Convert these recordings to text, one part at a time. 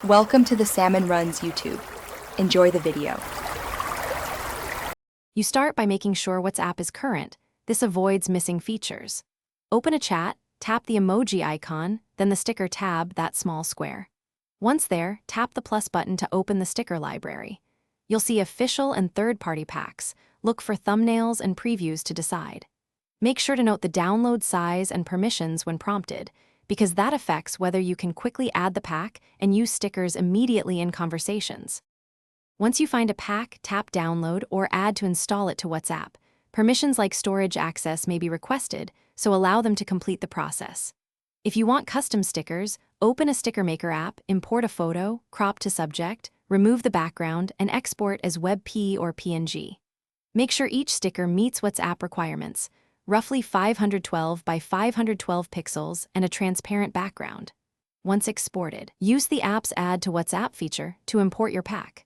Welcome to the Salmon Runs YouTube. Enjoy the video. You start by making sure WhatsApp is current. This avoids missing features. Open a chat, tap the emoji icon, then the sticker tab, that small square. Once there, tap the plus button to open the sticker library. You'll see official and third-party packs. Look for thumbnails and previews to decide. Make sure to note the download size and permissions when prompted, because that affects whether you can quickly add the pack and use stickers immediately in conversations. Once you find a pack, tap Download or Add to install it to WhatsApp. Permissions like storage access may be requested, so allow them to complete the process. If you want custom stickers, open a Sticker Maker app, import a photo, crop to subject, remove the background, and export as WebP or PNG. Make sure each sticker meets WhatsApp requirements, roughly 512 by 512 pixels and a transparent background. Once exported, use the app's Add to WhatsApp feature to import your pack.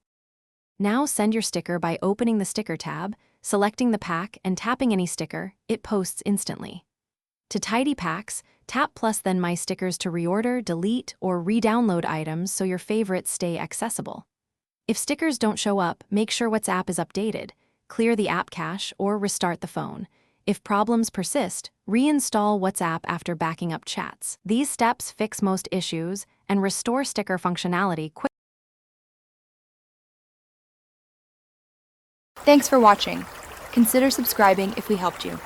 Now send your sticker by opening the Sticker tab, selecting the pack, and tapping any sticker. It posts instantly. To tidy packs, tap plus then My Stickers to reorder, delete, or re-download items so your favorites stay accessible. If stickers don't show up, make sure WhatsApp is updated, clear the app cache, or restart the phone. If problems persist, reinstall WhatsApp after backing up chats. These steps fix most issues and restore sticker functionality quickly. Thanks for watching. Consider subscribing if we helped you.